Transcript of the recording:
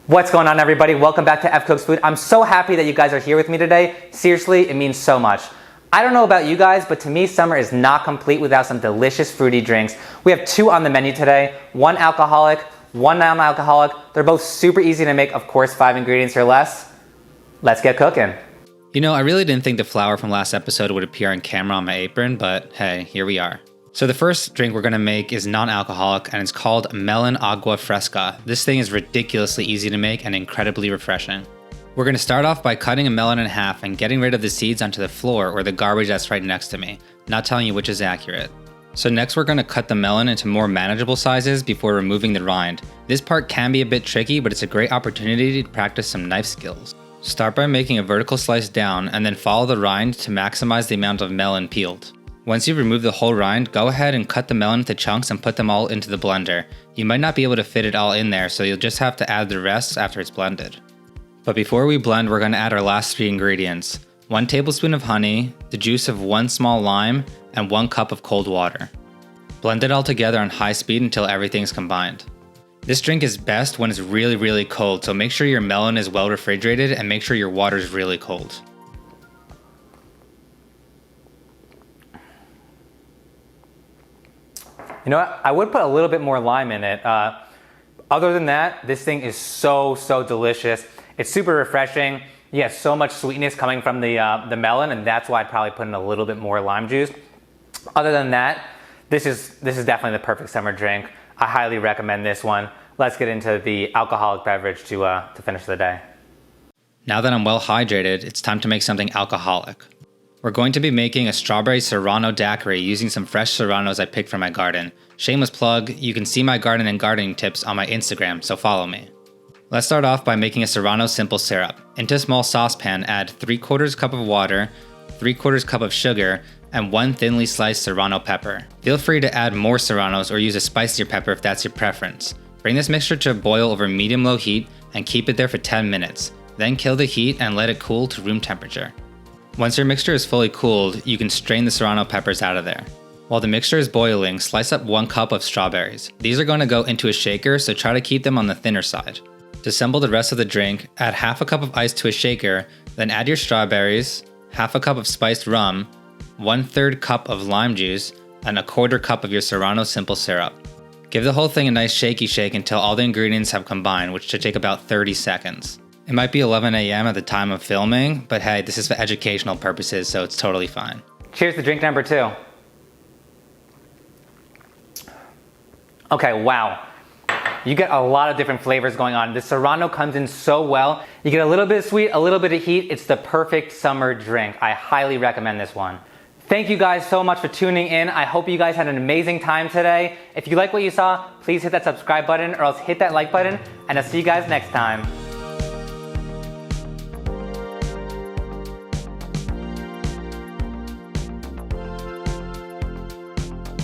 What's going on, everybody? Welcome back to EvCooksFood. I'm so happy that you guys are here with me today. Seriously, it means so much. I don't know about you guys, but to me, summer is not complete without some delicious fruity drinks. We have two on the menu today, one alcoholic, one non-alcoholic. They're both super easy to make, of course, 5 ingredients or less. Let's get cooking. You know, I really didn't think the flour from last episode would appear on camera on my apron, but hey, here we are. So the first drink we're gonna make is non-alcoholic, and it's called Melon Agua Fresca. This thing is ridiculously easy to make and incredibly refreshing. We're gonna start off by cutting a melon in half and getting rid of the seeds onto the floor or the garbage that's right next to me. Not telling you which is accurate. So next we're gonna cut the melon into more manageable sizes before removing the rind. This part can be a bit tricky, but it's a great opportunity to practice some knife skills. Start by making a vertical slice down and then follow the rind to maximize the amount of melon peeled. Once you've removed the whole rind, go ahead and cut the melon into chunks and put them all into the blender. You might not be able to fit it all in there, so you'll just have to add the rest after it's blended. But before we blend, we're going to add our last 3 ingredients. 1 tablespoon of honey, the juice of 1 small lime, and 1 cup of cold water. Blend it all together on high speed until everything's combined. This drink is best when it's really cold, so make sure your melon is well refrigerated and make sure your water is really cold. You know what? I would put a little bit more lime in it. Other than that, this thing is so delicious. It's super refreshing. You have so much sweetness coming from the melon, and that's why I'd probably put in a little bit more lime juice. Other than that, this is definitely the perfect summer drink. I highly recommend this one. Let's get into the alcoholic beverage to finish the day. Now that I'm well hydrated, it's time to make something alcoholic. We're going to be making a strawberry Serrano daiquiri using some fresh Serranos I picked from my garden. Shameless plug, you can see my garden and gardening tips on my Instagram, so follow me. Let's start off by making a Serrano simple syrup. Into a small saucepan, add 3/4 cup of water, 3/4 cup of sugar, and 1 thinly sliced Serrano pepper. Feel free to add more Serranos or use a spicier pepper if that's your preference. Bring this mixture to a boil over medium-low heat and keep it there for 10 minutes. Then kill the heat and let it cool to room temperature. Once your mixture is fully cooled, you can strain the Serrano peppers out of there. While the mixture is boiling, slice up 1 cup of strawberries. These are going to go into a shaker, so try to keep them on the thinner side. To assemble the rest of the drink, add half a cup of ice to a shaker, then add your strawberries, half a cup of spiced rum, 1/3 cup of lime juice, and 1/4 cup of your Serrano simple syrup. Give the whole thing a nice shaky shake until all the ingredients have combined, which should take about 30 seconds. It might be 11 a.m. at the time of filming, but hey, this is for educational purposes, so it's totally fine. Cheers to drink number 2. Okay, wow. You get a lot of different flavors going on. The Serrano comes in so well. You get a little bit of sweet, a little bit of heat. It's the perfect summer drink. I highly recommend this one. Thank you guys so much for tuning in. I hope you guys had an amazing time today. If you like what you saw, please hit that subscribe button or else hit that like button, and I'll see you guys next time.